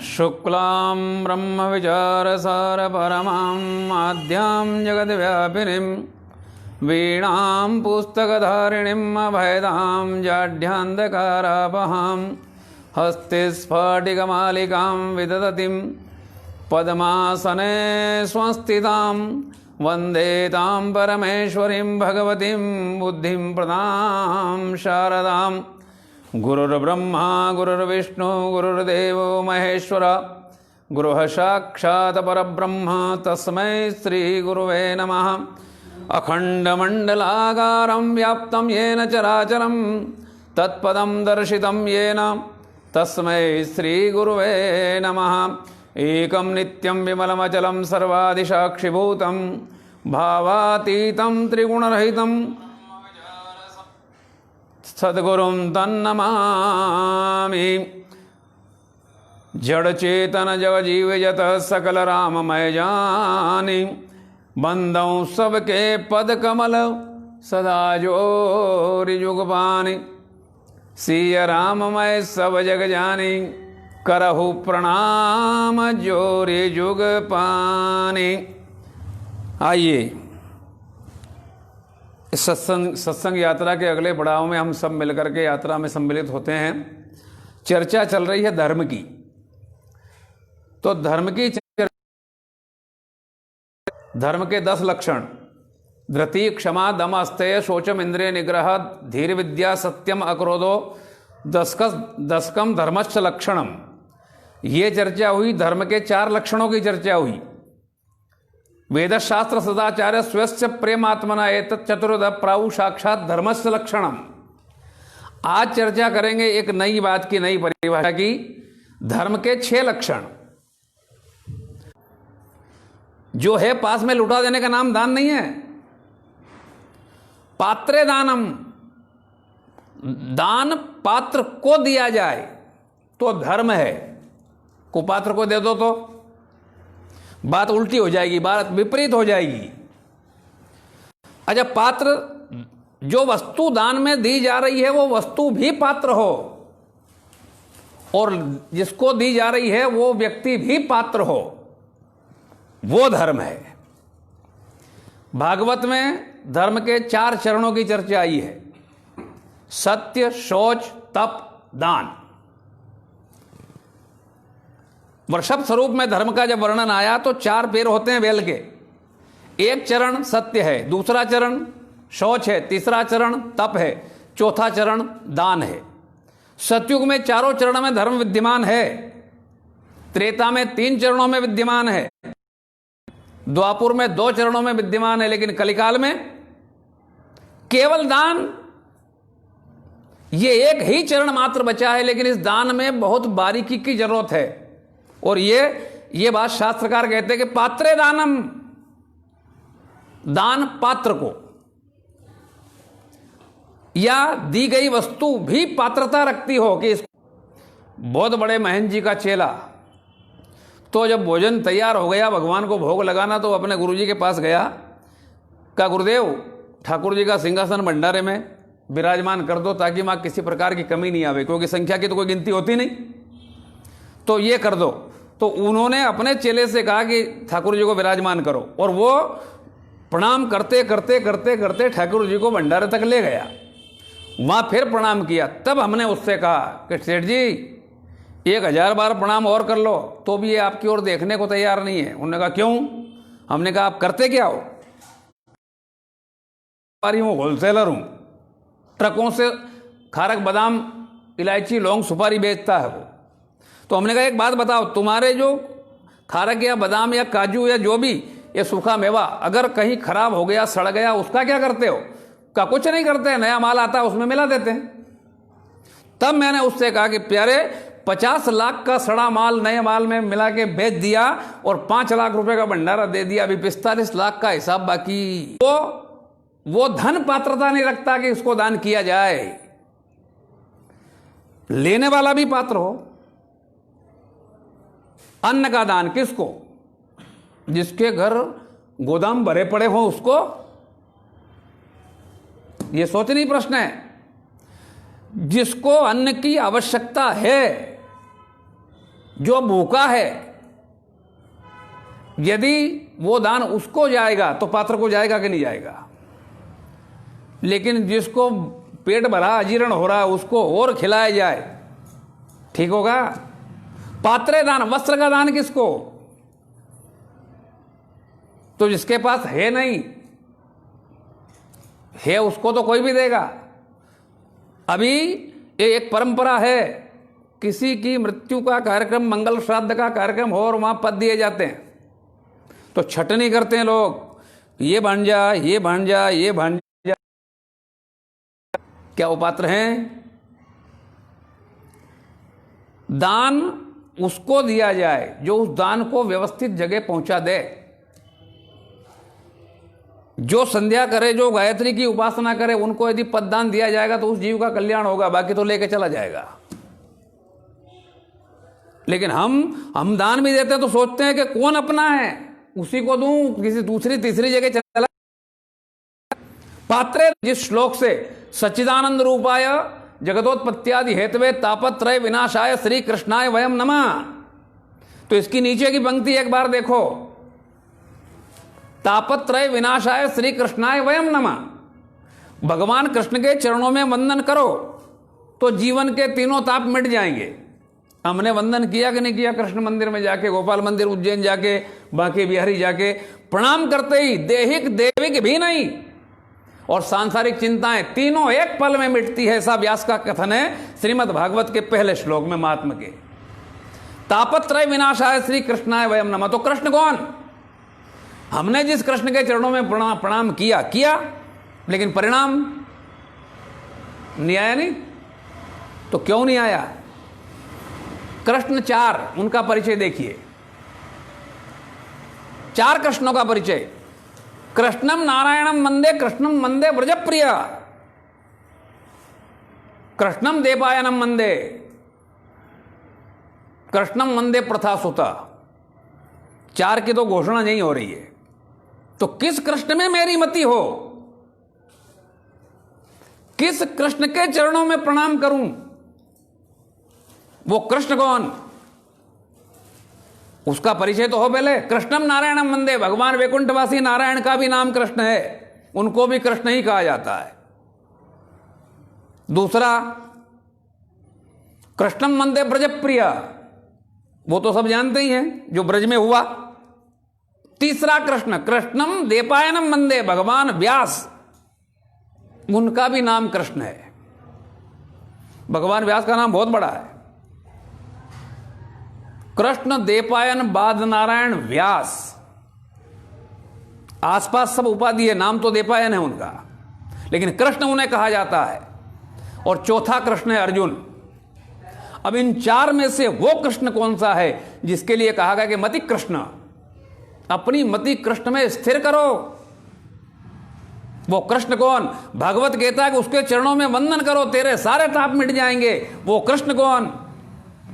शुक्लां ब्रह्मविचारसारपरमां आद्यां जगद्व्यापिनीं वीणां पुस्तकधारिणीम् अभयदां जाढ्यान्धकारापहां हस्ते स्फटिकमालिकां विदधतीं पद्मासने संस्थितां वन्दे तां परमेश्वरीं भगवतीं बुद्धिं प्रदां शारदाम्। गुरुर्ब्रह्मा गुरुर्विष्णु गुरुर्देवो महेश्वर गुरुः साक्षात् परब्रह्म तस्मै श्रीगुरुवे नमः। अखण्डमण्डलाकारं व्याप्तं येन चराचरं तत्पदं दर्शितं येन तस्मै श्रीगुरुवे नमः। एकं नित्यं विमलमचलं सर्वादिसाक्षिभूतं भावातीतं त्रिगुणरहितं सद्गुरुं तन्नमामि। जड़ चेतन जग जीव जत सकल राममय जानी बंदौ सबके पद कमल सदा जोरि जुग पानी। सिय राममय सब जग जानी करहु प्रणाम जोरि जुग पानी। आइए इस सत्संग यात्रा के अगले पड़ाव में हम सब मिलकर के यात्रा में सम्मिलित होते हैं। चर्चा चल रही है धर्म की। तो धर्म के 10 लक्षण धृति क्षमा दम अस्तेय शोचम इंद्रिय निग्रह धीर विद्या सत्यम अक्रोधो दशकम धर्मश्च लक्षणम। ये चर्चा हुई। धर्म के 4 लक्षणों की चर्चा हुई। वेदशास्त्र सदाचार्य स्वस्य प्रेमात्मना एतत् चतुर्विध प्राहु साक्षात धर्मस्य लक्षणम। आज चर्चा करेंगे एक नई बात की, नई परिभाषा की। धर्म के 6 लक्षण जो है पास में लुटा देने का नाम दान नहीं है। पात्रे दानम, दान पात्र को दिया जाए तो धर्म है। कुपात्र को दे दो तो बात उल्टी हो जाएगी, बात विपरीत हो जाएगी। अच्छा, पात्र जो वस्तु दान में दी जा रही है वो वस्तु भी पात्र हो और जिसको दी जा रही है वो व्यक्ति भी पात्र हो, वो धर्म है। भागवत में धर्म के 4 चरणों की चर्चा आई है। सत्य, शौच, तप, दान। वृषभ स्वरूप में धर्म का जब वर्णन आया तो 4 पैर होते हैं बैल के। एक चरण सत्य है, दूसरा चरण शौच है, तीसरा चरण तप है, चौथा चरण दान है। सतयुग में 4 चरणों में धर्म विद्यमान है। त्रेता में 3 चरणों में विद्यमान है। द्वापुर में 2 चरणों में विद्यमान है। लेकिन कलिकाल में केवल दान, ये एक ही चरण मात्र बचा है। लेकिन इस दान में बहुत बारीकी की जरूरत है। और ये बात शास्त्रकार कहते हैं कि पात्रे दानम, दान पात्र को या दी गई वस्तु भी पात्रता रखती हो कि बहुत बड़े महंत जी का चेला तो जब भोजन तैयार हो गया, भगवान को भोग लगाना, तो अपने गुरुजी के पास गया। कहा, गुरुदेव ठाकुर जी का सिंहासन भंडारे में विराजमान कर दो ताकि वहां किसी प्रकार की कमी नहीं आवे, क्योंकि संख्या की तो कोई गिनती होती नहीं, तो ये कर दो। तो उन्होंने अपने चेले से कहा कि ठाकुर जी को विराजमान करो, और वो प्रणाम करते करते करते करते ठाकुर जी को भंडारे तक ले गया। वहां फिर प्रणाम किया। तब हमने उससे कहा कि सेठ जी 1000 बार प्रणाम और कर लो तो भी ये आपकी ओर देखने को तैयार नहीं है। उन्होंने कहा क्यों? हमने कहा आप करते क्या हो? हूँ, होलसेलर हूं, ट्रकों से खारक बादाम इलायची लौंग सुपारी बेचता है वो। तो हमने कहा एक बात बताओ, तुम्हारे जो खारक या बादाम या काजू या जो भी ये सूखा मेवा अगर कहीं खराब हो गया, सड़ गया, उसका क्या करते हो? का कुछ नहीं करते, नया माल आता है उसमें मिला देते हैं। तब मैंने उससे कहा कि प्यारे 50 लाख का सड़ा माल नए माल में मिला के बेच दिया और 5 लाख रुपए का भंडारा दे दिया, अभी 45 लाख का हिसाब बाकी। वो धन पात्रता नहीं रखता कि इसको दान किया जाए। लेने वाला भी पात्र हो। अन्न का दान किसको? जिसके घर गोदाम भरे पड़े हो उसको। यह सोचनीय प्रश्न है। जिसको अन्न की आवश्यकता है, जो भूखा है, यदि वो दान उसको जाएगा तो पात्र को जाएगा कि नहीं जाएगा। लेकिन जिसको पेट भरा अजीर्ण हो रहा है उसको और खिलाया जाए, ठीक होगा। पात्रे दान, वस्त्र का दान किसको? तो जिसके पास है नहीं है उसको तो कोई भी देगा। अभी एक परंपरा है, किसी की मृत्यु का कार्यक्रम, मंगल श्राद्ध का कार्यक्रम हो और वहां पद दिए जाते हैं तो छटनी करते हैं लोग, ये भांजा, ये भांजा, ये भांजा। क्या वो पात्र हैं? दान उसको दिया जाए जो उस दान को व्यवस्थित जगह पहुंचा दे, जो संध्या करे, जो गायत्री की उपासना करे, उनको यदि पददान दिया जाएगा तो उस जीव का कल्याण होगा, बाकी तो लेके चला जाएगा। लेकिन हम दान भी देते हैं तो सोचते हैं कि कौन अपना है, उसी को दूं, किसी दूसरी तीसरी जगह चला। पात्रे, जिस श्लोक से सच्चिदानंद रूपाय जगतोत्पत्त्यादि हेतवे तापत्रय विनाशाय श्री कृष्णाय वयम नमः, तो इसकी नीचे की पंक्ति एक बार देखो, तापत्रय विनाशाय श्री कृष्णाय वयम नमः। भगवान कृष्ण के चरणों में वंदन करो तो जीवन के तीनों ताप मिट जाएंगे। हमने वंदन किया कि नहीं किया? कृष्ण मंदिर में जाके, गोपाल मंदिर उज्जैन जाके, बांके बिहारी जाके प्रणाम करते ही दैहिक दैविक भी नहीं और सांसारिक चिंताएं तीनों एक पल में मिटती है। ऐसा व्यास का कथन है श्रीमद् भागवत के पहले श्लोक में महात्मा के। तापत्रय विनाशाय श्री कृष्णाय वयम नमः। तो कृष्ण कौन? हमने जिस कृष्ण के चरणों में प्रणाम किया, लेकिन परिणाम नहीं आया। नहीं तो क्यों नहीं आया? कृष्ण चार, उनका परिचय देखिए। चार कृष्णों का परिचय। कृष्णम नारायणम वंदे, कृष्णम वंदे व्रजप्रिय, कृष्णम देवायनम वंदे, कृष्णम वंदे प्रथासुता। चार की तो घोषणा नहीं हो रही है। तो किस कृष्ण में मेरी मति हो? किस कृष्ण के चरणों में प्रणाम करूं? वो कृष्ण कौन? उसका परिचय तो हो पहले। कृष्णम नारायणम वंदे, भगवान वैकुंठवासी नारायण का भी नाम कृष्ण है, उनको भी कृष्ण ही कहा जाता है। दूसरा, कृष्णम वंदे ब्रजप्रिय, वो तो सब जानते ही हैं जो ब्रज में हुआ। तीसरा कृष्ण, कृष्णम देपायनम वंदे, भगवान व्यास, उनका भी नाम कृष्ण है। भगवान व्यास का नाम बहुत बड़ा है। कृष्ण, देपायन, बाद नारायण, व्यास, आसपास सब उपाधि है, नाम तो देपायन है उनका, लेकिन कृष्ण उन्हें कहा जाता है। और चौथा कृष्ण है अर्जुन। अब इन चार में से वो कृष्ण कौन सा है जिसके लिए कहा गया कि मति कृष्ण, अपनी मति कृष्ण में स्थिर करो। वो कृष्ण कौन? भागवत कहता है कि उसके चरणों में वंदन करो, तेरे सारे ताप मिट जाएंगे। वो कृष्ण कौन?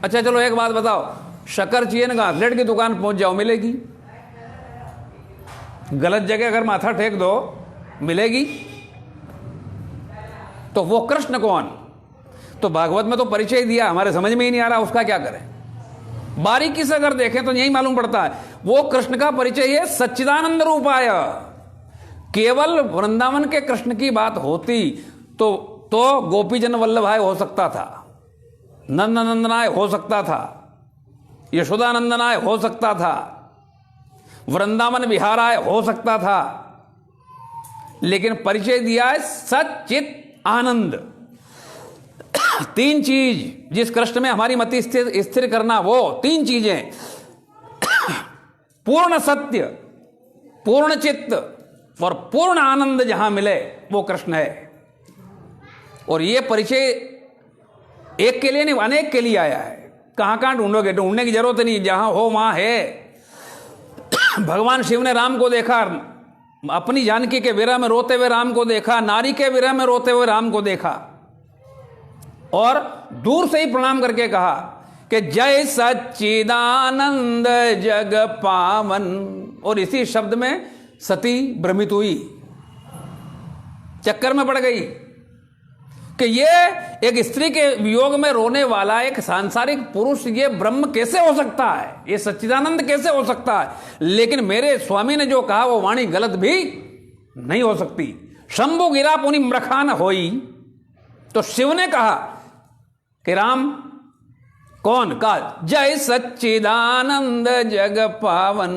अच्छा चलो एक बात बताओ, शक्कर चीन घासलेट की दुकान पहुंच जाओ, मिलेगी? गलत जगह अगर माथा टेक दो, मिलेगी? तो वो कृष्ण कौन? तो भागवत में तो परिचय दिया, हमारे समझ में ही नहीं आ रहा, उसका क्या करें? बारीकी से अगर देखें तो यही मालूम पड़ता है। वो कृष्ण का परिचय है सच्चिदानंद रूपाय। केवल वृंदावन के कृष्ण की बात होती तो गोपीजन वल्लभाय हो सकता था, नंदनंदनाय हो सकता था, यशोदानंदनाय हो सकता था, वृंदावन विहाराय हो सकता था, लेकिन परिचय दिया है सच्चित आनंद। तीन चीज जिस कृष्ण में हमारी मति स्थिर करना, वो तीन चीजें, पूर्ण सत्य, पूर्ण चित्त और पूर्ण आनंद जहां मिले वो कृष्ण है। और ये परिचय एक के लिए नहीं, अनेक के लिए आया है। कहां ढूंढोगे? ढूंढने की जरूरत नहीं, जहां हो वहां है। भगवान शिव ने राम को देखा, अपनी जानकी के विरह में रोते हुए राम को देखा, नारी के विरह में रोते हुए राम को देखा और दूर से ही प्रणाम करके कहा कि जय सच्चिदानंद जग पावन। और इसी शब्द में सती भ्रमित हुई, चक्कर में पड़ गई कि ये एक स्त्री के वियोग में रोने वाला एक सांसारिक पुरुष ये ब्रह्म कैसे हो सकता है, ये सच्चिदानंद कैसे हो सकता है। लेकिन मेरे स्वामी ने जो कहा वो वाणी गलत भी नहीं हो सकती। शंभु गिरा पुनि मृखान होई, तो शिव ने कहा कि राम कौन, कहा जय सच्चिदानंद जग पावन।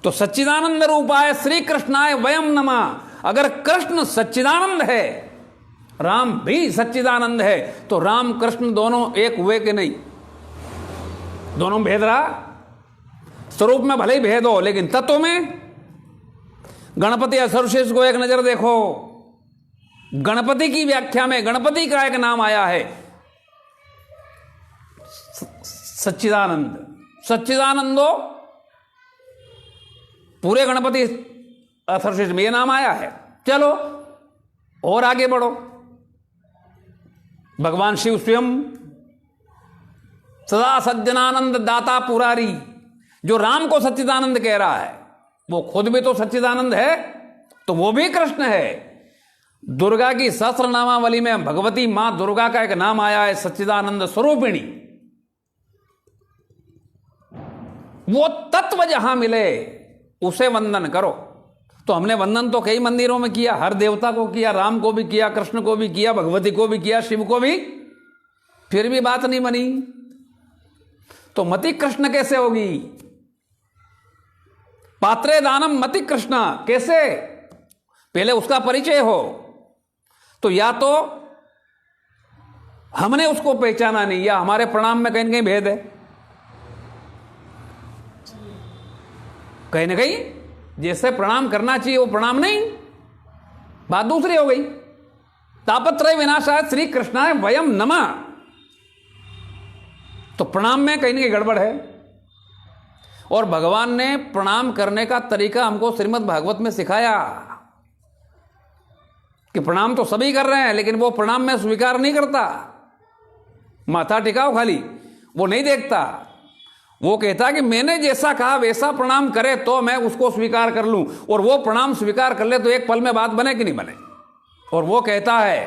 तो सच्चिदानंद रूपाय श्री कृष्णाय वयम नमः। अगर कृष्ण सच्चिदानंद है, राम भी सच्चिदानंद है, तो राम कृष्ण दोनों एक हुए कि नहीं? दोनों में भेद रहा। स्वरूप में भले ही भेद हो, लेकिन तत्व में गणपति असर्वशेष को एक नजर देखो। गणपति की व्याख्या में गणपति का एक नाम आया है सच्चिदानंद। सच्चिदानंदो पूरे गणपति अथर्वशीर्ष में यह नाम आया है। चलो और आगे बढ़ो। भगवान शिव स्वयं सदा सज्जनानंद दाता पुरारी, जो राम को सच्चिदानंद कह रहा है, वो खुद भी तो सच्चिदानंद है, तो वो भी कृष्ण है। दुर्गा की सहस्त्र नामावली में भगवती मां दुर्गा का एक नाम आया है सच्चिदानंद स्वरूपिणी। वो तत्व जहां मिले उसे वंदन करो। तो हमने वंदन तो कई मंदिरों में किया, हर देवता को किया, राम को भी किया, कृष्ण को भी किया, भगवती को भी किया, शिव को भी, फिर भी बात नहीं बनी। तो मति कृष्ण कैसे होगी? पात्रे दानम मति कृष्ण कैसे? पहले उसका परिचय हो। तो या तो हमने उसको पहचाना नहीं, या हमारे प्रणाम में कहीं ना कहीं भेद है। कहीं ना कहीं जैसे प्रणाम करना चाहिए वो प्रणाम नहीं, बात दूसरी हो गई। तापत्रय विनाशाय श्री कृष्णाय वयम नमः, तो प्रणाम में कहीं ना कहीं गड़बड़ है। और भगवान ने प्रणाम करने का तरीका हमको श्रीमद् भागवत में सिखाया कि प्रणाम तो सभी कर रहे हैं, लेकिन वो प्रणाम में स्वीकार नहीं करता। माथा टिकाओ खाली, वो नहीं देखता। वो कहता कि मैंने जैसा कहा वैसा प्रणाम करे तो मैं उसको स्वीकार कर लूं, और वो प्रणाम स्वीकार कर ले तो एक पल में बात बने कि नहीं बने। और वो कहता है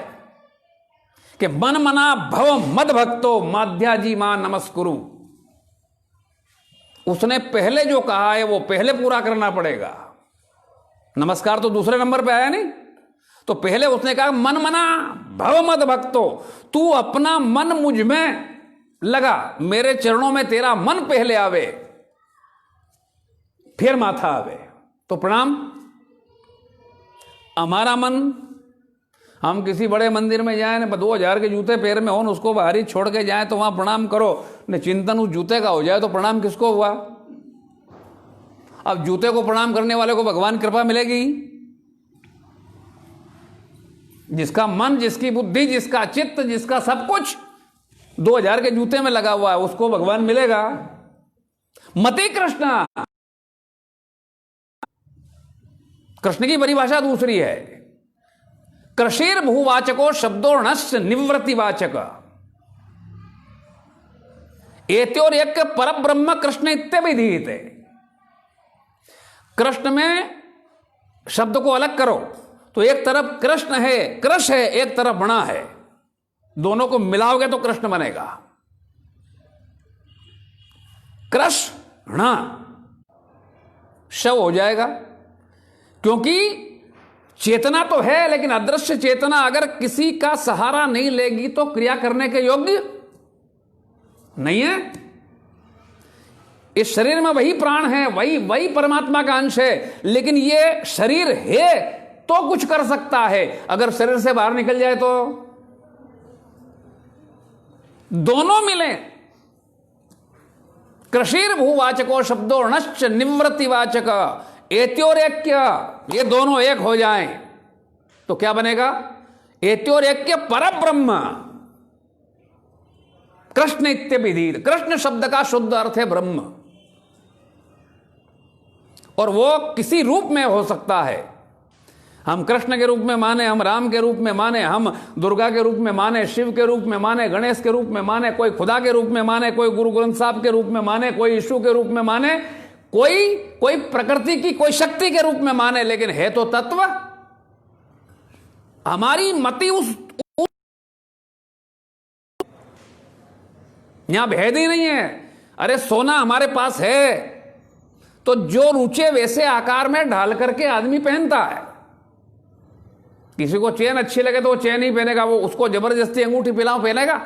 कि मन मना भव मद भक्तो माध्याजी मां नमस्कुरु। उसने पहले जो कहा है वो पहले पूरा करना पड़ेगा। नमस्कार तो दूसरे नंबर पे आया नहीं। तो पहले उसने कहा मन मना भव मद भक्तो, तू अपना मन मुझ में लगा, मेरे चरणों में तेरा मन पहले आवे, फिर माथा आवे। तो प्रणाम। हमारा मन, हम किसी बड़े मंदिर में जाए ना, 2000 के जूते पैर में हो, उसको बाहरी छोड़ के जाए तो वहां प्रणाम करो, न चिंतन उस जूते का हो जाए तो प्रणाम किसको हुआ? अब जूते को प्रणाम करने वाले को भगवान कृपा मिलेगी? जिसका मन, जिसकी बुद्धि, जिसका चित्त, जिसका सब कुछ 2000 के जूते में लगा हुआ है, उसको भगवान मिलेगा? मति कृष्ण। कृष्ण की परिभाषा दूसरी है। कृषिर भूवाचको शब्दोर्णश्च निवृत्तिवाचक एत्योर्यक परब्रह्म कृष्ण इत्यभिधीयते। कृष्ण में शब्द को अलग करो तो एक तरफ कृष्ण है, कृष है, एक तरफ बणा है, दोनों को मिलाओगे तो कृष्ण बनेगा। कृष्ण शव हो जाएगा, क्योंकि चेतना तो है, लेकिन अदृश्य चेतना अगर किसी का सहारा नहीं लेगी तो क्रिया करने के योग्य नहीं है। इस शरीर में वही प्राण है, वही परमात्मा का अंश है, लेकिन ये शरीर है तो कुछ कर सकता है, अगर शरीर से बाहर निकल जाए तो दोनों मिले। कृषिर भूवाचको शब्दोर्णश्च निवृत्तिवाचक एत्योरेक्य, ये दोनों एक हो जाएं तो क्या बनेगा? एत्योरेक्य परब्रह्म कृष्ण इत्यभिधीयते। कृष्ण शब्द का शुद्ध अर्थ है ब्रह्म, और वो किसी रूप में हो सकता है। हम कृष्ण के रूप में माने, हम राम के रूप में माने, हम दुर्गा के रूप में माने, शिव के रूप में माने, गणेश के रूप में माने, कोई खुदा के रूप में माने, कोई गुरु ग्रंथ साहब के रूप में माने, कोई यीशु के रूप में माने, कोई प्रकृति की कोई शक्ति के रूप में माने, लेकिन है तो तत्व। हमारी मति उस यहां भेद ही नहीं है। अरे सोना हमारे पास है तो जो रुचे वैसे आकार में ढाल करके आदमी पहनता है। किसी को चेन अच्छी लगे तो वो चेन ही पहनेगा, वो उसको जबरदस्ती अंगूठी पिलाओ पहनेगा?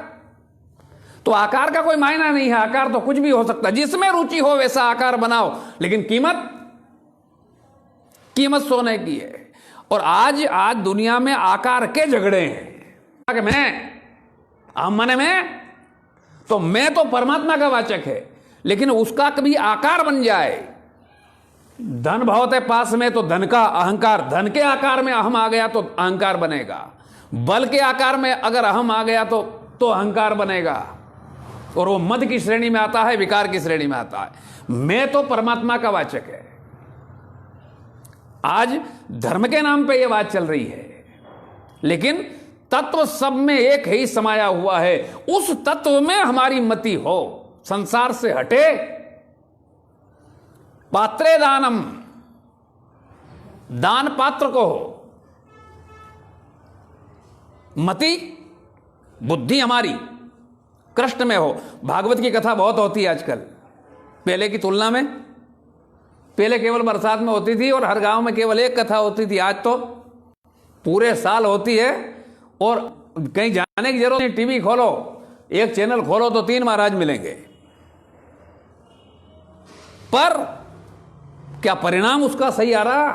तो आकार का कोई मायना नहीं है, आकार तो कुछ भी हो सकता है, जिसमें रुचि हो वैसा आकार बनाओ, लेकिन कीमत सोने की है। और आज दुनिया में आकार के झगड़े हैं कि मैं तो परमात्मा का वाचक है, लेकिन उसका कभी आकार बन जाए। धन बहुत है पास में तो धन का अहंकार, धन के आकार में अहम आ गया तो अहंकार बनेगा। बल के आकार में अगर अहम आ गया तो अहंकार बनेगा, और वो मद की श्रेणी में आता है, विकार की श्रेणी में आता है। मैं तो परमात्मा का वाचक है। आज धर्म के नाम पे ये बात चल रही है, लेकिन तत्व सब में एक ही समाया हुआ है। उस तत्व में हमारी मति हो, संसार से हटे। पात्रे दानम, दान पात्र को हो, मति बुद्धि हमारी कृष्ण में हो। भागवत की कथा बहुत होती है आजकल, पहले की तुलना में। पहले केवल बरसात में होती थी और हर गांव में केवल एक कथा होती थी, आज तो पूरे साल होती है। और कहीं जाने की जरूरत नहीं, टीवी खोलो, एक चैनल खोलो तो 3 महाराज मिलेंगे। पर क्या परिणाम उसका सही आ रहा?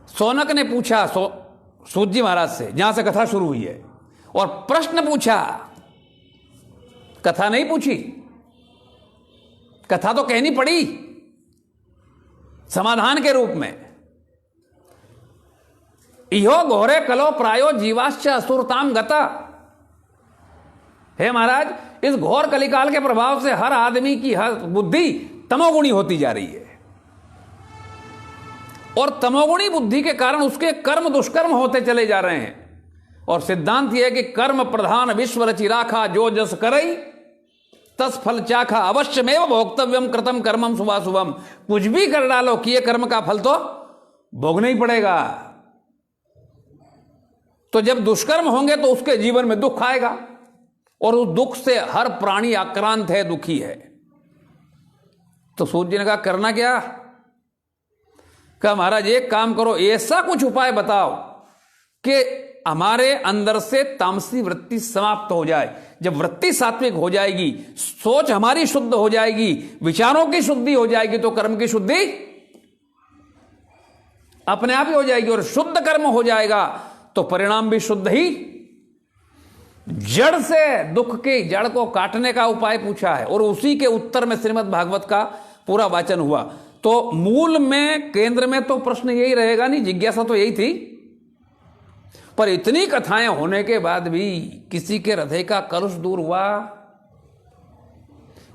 सौनक ने पूछा सूत जी महाराज से, जहां से कथा शुरू हुई है, और प्रश्न पूछा, कथा नहीं पूछी। कथा तो कहनी पड़ी समाधान के रूप में। इहो घोरे कलो प्रायो जीवाश्च असुरताम गता। हे महाराज, इस घोर कलिकाल के प्रभाव से हर आदमी की हर बुद्धि तमोगुणी होती जा रही है, और तमोगुणी बुद्धि के कारण उसके कर्म दुष्कर्म होते चले जा रहे हैं। और सिद्धांत यह है कि कर्म प्रधान विश्व रचि राखा, जो जस करई तस फल चाखा, अवश्यमेव भोक्तव्यम कृतम कर्मम शुभाशुभम। कुछ भी कर डालो, किए कर्म का फल तो भोगना ही पड़ेगा। तो जब दुष्कर्म होंगे तो उसके जीवन में दुख आएगा, और उस दुख से हर प्राणी आक्रांत है, दुखी है। तो सूर्य जी ने कहा, करना क्या? कहा, महाराज एक काम करो, ऐसा कुछ उपाय बताओ कि हमारे अंदर से तामसी वृत्ति समाप्त हो जाए। जब वृत्ति सात्विक हो जाएगी, सोच हमारी शुद्ध हो जाएगी, विचारों की शुद्धि हो जाएगी, तो कर्म की शुद्धि अपने आप ही हो जाएगी। और शुद्ध कर्म हो जाएगा तो परिणाम भी शुद्ध ही। जड़ से दुख की जड़ को काटने का उपाय पूछा है, और उसी के उत्तर में श्रीमद् भागवत का पूरा वाचन हुआ। तो मूल में, केंद्र में तो प्रश्न यही रहेगा, नहीं, जिज्ञासा तो यही थी। पर इतनी कथाएं होने के बाद भी किसी के हृदय का कलुष दूर हुआ?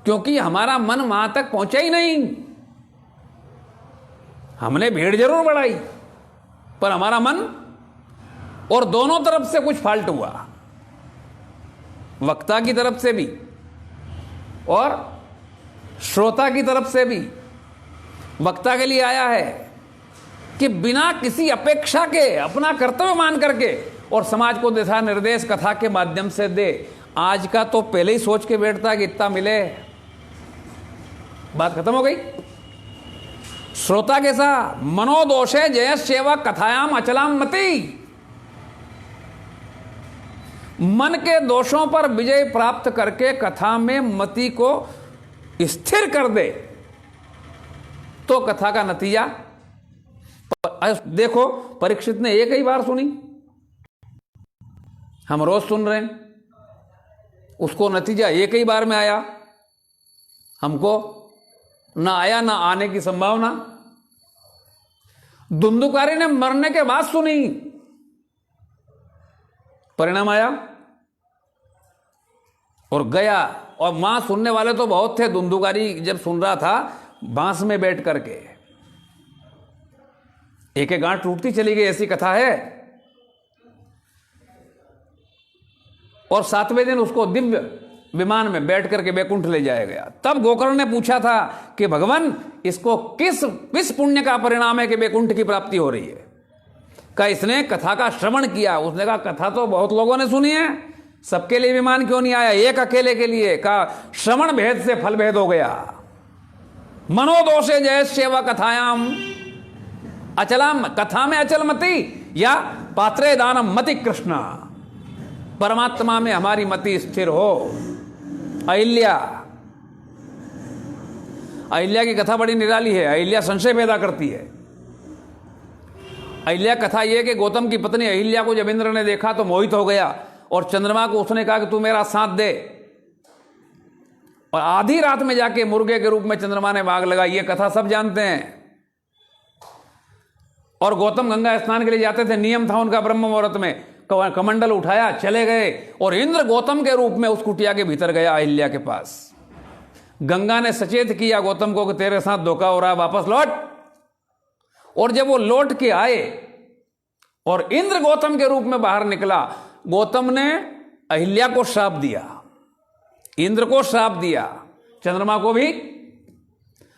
क्योंकि हमारा मन वहां तक पहुंचा ही नहीं। हमने भीड़ जरूर बढ़ाई, पर हमारा मन, और दोनों तरफ से कुछ फाल्ट हुआ, वक्ता की तरफ से भी और श्रोता की तरफ से भी। वक्ता के लिए आया है कि बिना किसी अपेक्षा के अपना कर्तव्य मान करके, और समाज को दिशा निर्देश कथा के माध्यम से दे। आज का तो पहले ही सोच के बैठता है कि इतना मिले, बात खत्म हो गई। श्रोता कैसा? मनोदोषे जयस्येव कथायाम अचलाम मति। मन के दोषों पर विजय प्राप्त करके कथा में मति को स्थिर कर दे, तो कथा का नतीजा देखो। परीक्षित ने एक ही बार सुनी, हम रोज सुन रहे हैं, उसको नतीजा एक ही बार में आया। हमको ना आया, ना आने की संभावना। धुंधुकारी ने मरने के बाद सुनी, परिणाम आया और गया। और मां सुनने वाले तो बहुत थे। धुंधुकारी जब सुन रहा था बांस में बैठ करके, एक एक गांठ टूटती चली गई, ऐसी कथा है। और 7वें दिन उसको दिव्य विमान में बैठ करके बैकुंठ ले जाया गया। तब गोकर्ण ने पूछा था कि भगवान, इसको किस पुण्य का परिणाम है कि बैकुंठ की प्राप्ति हो रही है? कहा, इसने कथा का श्रवण किया। उसने कहा, कथा तो बहुत लोगों ने सुनी है, सबके लिए विमान क्यों नहीं आया? एक अकेले के लिए का श्रवण भेद से फल भेद हो गया। मनोदोषे जय सेवा कथायाम अचलम, कथा में अचल मति या पात्रे दानम मति कृष्ण, परमात्मा में हमारी मति स्थिर हो। अहिल्या, अहिल्या की कथा बड़ी निराली है। अहिल्या संशय पैदा करती है। अहिल्या कथा यह कि गौतम की पत्नी अहिल्या को जब इंद्र ने देखा तो मोहित हो गया और चंद्रमा को उसने कहा कि तू मेरा साथ दे, और आधी रात में जाके मुर्गे के रूप में चंद्रमा ने वाग लगाई। ये कथा सब जानते हैं। और गौतम गंगा स्नान के लिए जाते थे, नियम था उनका ब्रह्म मुहूर्त में, कमंडल उठाया चले गए, और इंद्र गौतम के रूप में उस कुटिया के भीतर गया अहिल्या के पास। गंगा ने सचेत किया गौतम को कि तेरे साथ धोखा हो रहा है, वापस लौट। और जब वो लौट के आए और इंद्र गौतम के रूप में बाहर निकला, गौतम ने अहिल्या को श्राप दिया, इंद्र को श्राप दिया, चंद्रमा को भी,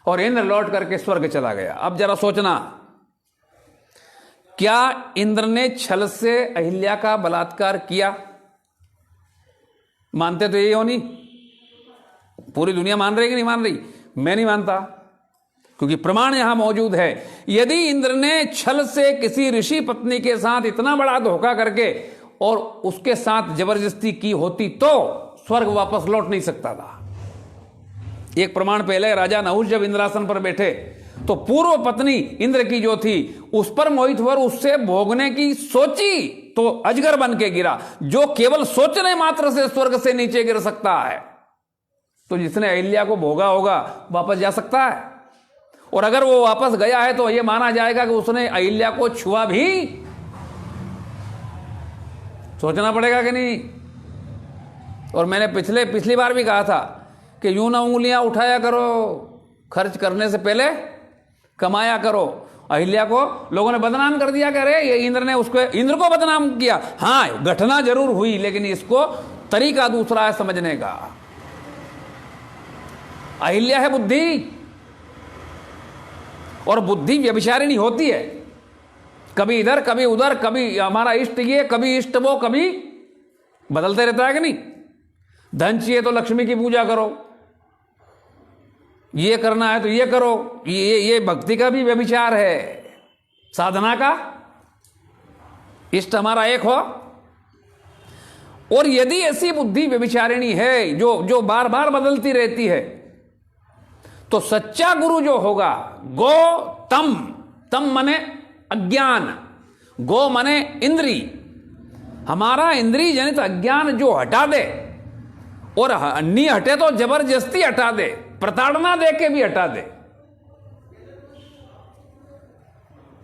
और इंद्र लौट करके स्वर्ग चला गया। अब जरा सोचना, क्या इंद्र ने छल से अहिल्या का बलात्कार किया? मानते तो यही हो नहीं? पूरी दुनिया मान रही कि नहीं मान रही? मैं नहीं मानता, क्योंकि प्रमाण यहां मौजूद है। यदि इंद्र ने छल से किसी ऋषि पत्नी के साथ इतना बड़ा धोखा करके और उसके साथ जबरदस्ती की होती तो स्वर्ग वापस लौट नहीं सकता था। एक प्रमाण पहले राजा नहुष जब इंद्रासन पर बैठे तो पूर्व पत्नी इंद्र की जो थी उस पर मोहित हुआ, उससे भोगने की सोची तो अजगर बन के गिरा। जो केवल सोचने मात्र से स्वर्ग से नीचे गिर सकता है, तो जिसने अहिल्या को भोगा होगा वापस जा सकता है। और अगर वो वापस गया है तो यह माना जाएगा कि उसने अहिल्या को छुआ भी। सोचना पड़ेगा कि नहीं? और मैंने पिछली बार भी कहा था कि यूं ना उंगलियां उठाया करो, खर्च करने से पहले कमाया करो। अहिल्या को लोगों ने बदनाम कर दिया कि अरे ये इंद्र को बदनाम किया। हाँ, घटना जरूर हुई, लेकिन इसको तरीका दूसरा है समझने का। अहिल्या है बुद्धि, और बुद्धि व्यभिचारिणी होती है, कभी इधर कभी उधर, कभी हमारा इष्ट ये, कभी इष्ट वो, कभी बदलते रहता है कि नहीं? धन चाहिए तो लक्ष्मी की पूजा करो, ये करना है तो ये करो। ये भक्ति का भी व्यभिचार है, साधना का। इष्ट हमारा एक हो। और यदि ऐसी बुद्धि व्यभिचारिणी है जो बार बार बदलती रहती है, तो सच्चा गुरु जो होगा, गो तम, तम मने अज्ञान, गो मने इंद्री, हमारा इंद्री जनित अज्ञान जो हटा दे, और नहीं हटे तो जबरदस्ती हटा दे, प्रताड़ना दे के भी हटा दे।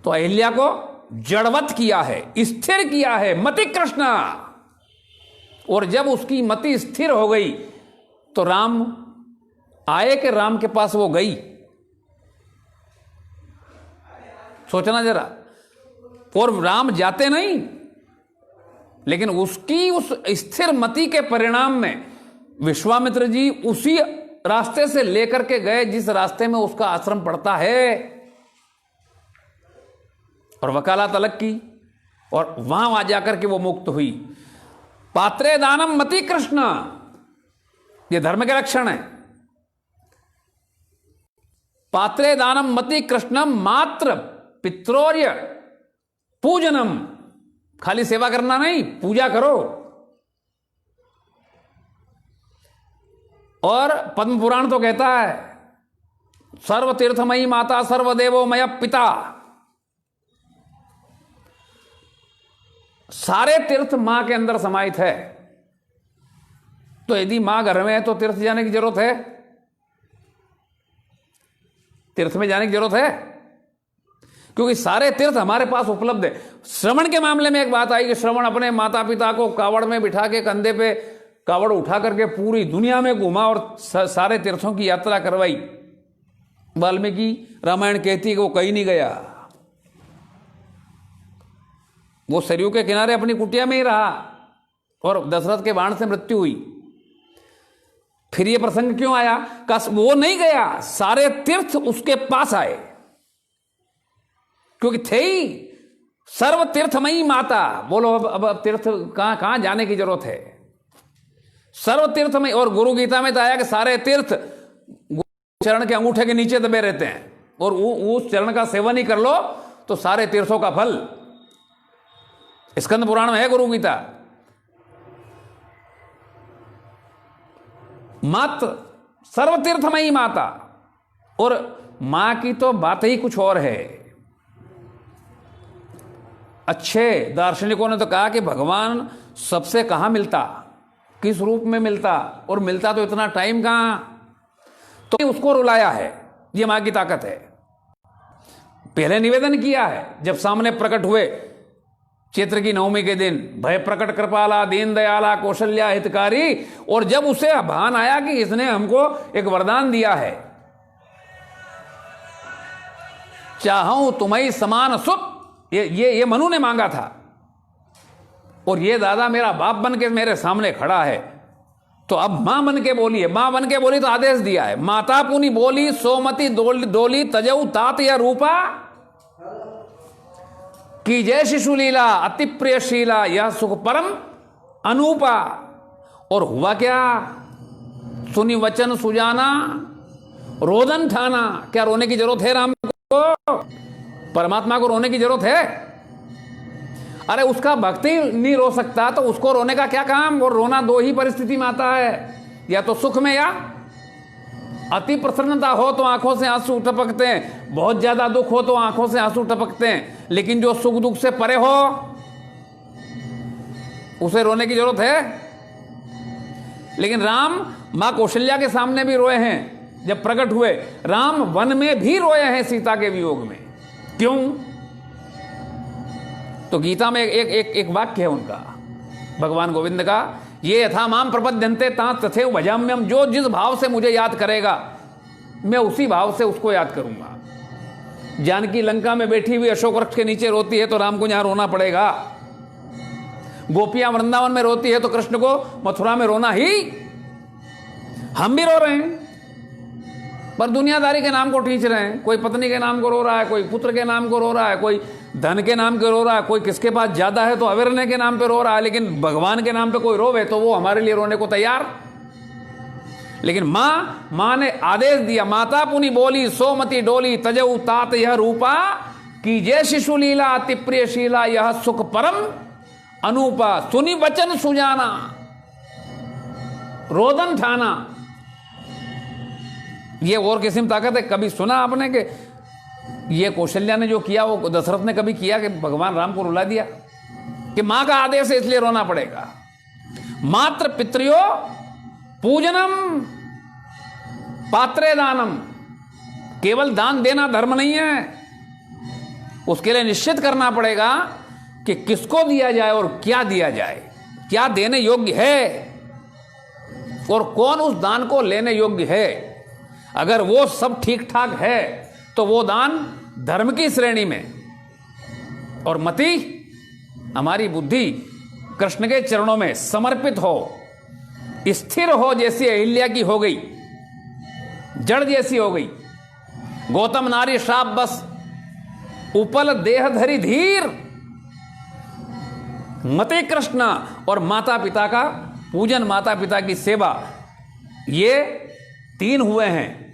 तो अहिल्या को जड़वत किया है, स्थिर किया है, मति कृष्णा। और जब उसकी मति स्थिर हो गई तो राम आए कि राम के पास वो गई? सोचना जरा। और राम जाते नहीं, लेकिन उसकी उस स्थिर मति के परिणाम में विश्वामित्र जी उसी रास्ते से लेकर के गए जिस रास्ते में उसका आश्रम पड़ता है, और वकालत अलग की, और वहां जाकर के वो मुक्त हुई। पात्रे दानम मति कृष्ण, ये धर्म के लक्षण है। पात्रे दानम मति कृष्णम मात्र पित्रोर्य पूजनम, खाली सेवा करना नहीं, पूजा करो। और पद्म पुराण तो कहता है सर्व तीर्थमयी माता सर्वदेवोमय पिता, सारे तीर्थ मां के अंदर समाहित है। तो यदि मां घर में है तो तीर्थ जाने की जरूरत है? तीर्थ में जाने की जरूरत है? क्योंकि सारे तीर्थ हमारे पास उपलब्ध है। श्रवण के मामले में एक बात आई कि श्रवण अपने माता पिता को कावड़ में बिठा के कंधे पे कावड़ उठा करके पूरी दुनिया में घुमा और सारे तीर्थों की यात्रा करवाई। वाल्मीकि रामायण कहती है कि वो कहीं नहीं गया, वो सरयू के किनारे अपनी कुटिया में ही रहा और दशरथ के बाण से मृत्यु हुई। फिर ये प्रसंग क्यों आया? वो नहीं गया, सारे तीर्थ उसके पास आए, क्योंकि थे ही सर्व तीर्थमयी माता। बोलो अब तीर्थ कहां जाने की जरूरत है? सर्व तीर्थ में, और गुरु गीता में तो आया कि सारे तीर्थ चरण के अंगूठे के नीचे दबे रहते हैं, और उस चरण का सेवन ही कर लो तो सारे तीर्थों का फल। स्कंद पुराण में है गुरु गीता। मात्र सर्वतीर्थमयी माता, और मां की तो बात ही कुछ और है। अच्छे दार्शनिकों ने तो कहा कि भगवान सबसे कहां मिलता, किस रूप में मिलता, और मिलता तो इतना टाइम कहां, तो उसको रुलाया है। ये मां की ताकत है। पहले निवेदन किया है जब सामने प्रकट हुए चैत्र की नवमी के दिन, भय प्रकट कृपाला दीन दयाला कौशल्या हितकारी, और जब उसे भान आया कि इसने हमको एक वरदान दिया है, चाहूं तुम्हें समान सुख, ये मनु ने मांगा था, और ये दादा मेरा बाप बन के मेरे सामने खड़ा है, तो अब मां बन के बोली है। मां बन के बोली तो आदेश दिया है, माता पुनि बोली सोमति डोली तजऊ तात या रूपा की जय शिशु लीला अति प्रियशीला यह सुख परम अनूपा। और हुआ क्या, सुनी वचन सुजाना रोदन ठाना। क्या रोने की जरूरत है राम को? परमात्मा को रोने की जरूरत है? अरे उसका भक्ति नहीं रो सकता तो उसको रोने का क्या काम? और रोना दो ही परिस्थिति में आता है, या तो सुख में या अति प्रसन्नता हो तो आंखों से आंसू टपकते हैं, बहुत ज्यादा दुख हो तो आंखों से आंसू टपकते हैं, लेकिन जो सुख दुख से परे हो उसे रोने की जरूरत है? लेकिन राम मां कौशल्या के सामने भी रोए हैं जब प्रकट हुए, राम वन में भी रोए हैं सीता के वियोग में। क्यों? तो गीता में एक वाक्य है उनका, भगवान गोविंद का, ये यथा माम प्रपद्यन्ते ता तथैव भजाम्यहम्। जो जिस भाव से मुझे याद करेगा मैं उसी भाव से उसको याद करूंगा। जानकी लंका में बैठी हुई अशोक वृक्ष के नीचे रोती है तो राम को यहां रोना पड़ेगा। गोपियां वृंदावन में रोती है तो कृष्ण को मथुरा में रोना ही। हम भी रो रहे हैं पर दुनियादारी के नाम को खींच रहे हैं। कोई पत्नी के नाम को रो रहा है, कोई पुत्र के नाम को रो रहा है, कोई धन के नाम पे रो रहा है, कोई किसके पास ज्यादा है तो अवेरने के नाम पे रो रहा है, लेकिन भगवान के नाम पे कोई रोवे तो वो हमारे लिए रोने को तैयार। लेकिन मां ने आदेश दिया, माता पुनि बोली सोमति डोली तजऊ तात यह रूपा की जय शिशु लीला अति प्रियशीला यह सुख परम अनूपा। सुनी वचन सुजाना रोदन ठाना। ये और किस्म ताकत है। कभी सुना आपने कि ये कौशल्या ने जो किया वो दशरथ ने कभी किया कि भगवान राम को रुला दिया? कि मां का आदेश है इसलिए रोना पड़ेगा। मात्र पितृयो पूजनम पात्रे दानम। केवल दान देना धर्म नहीं है, उसके लिए निश्चित करना पड़ेगा कि किसको दिया जाए और क्या दिया जाए, क्या देने योग्य है और कौन उस दान को लेने योग्य है। अगर वो सब ठीक ठाक है तो वो दान धर्म की श्रेणी में, और मति हमारी बुद्धि कृष्ण के चरणों में समर्पित हो, स्थिर हो, जैसी अहिल्या की हो गई, जड़ जैसी हो गई। गौतम नारी श्राप बस उपल देह धरी धीर। मते कृष्ण और माता पिता का पूजन, माता पिता की सेवा, ये तीन हुए हैं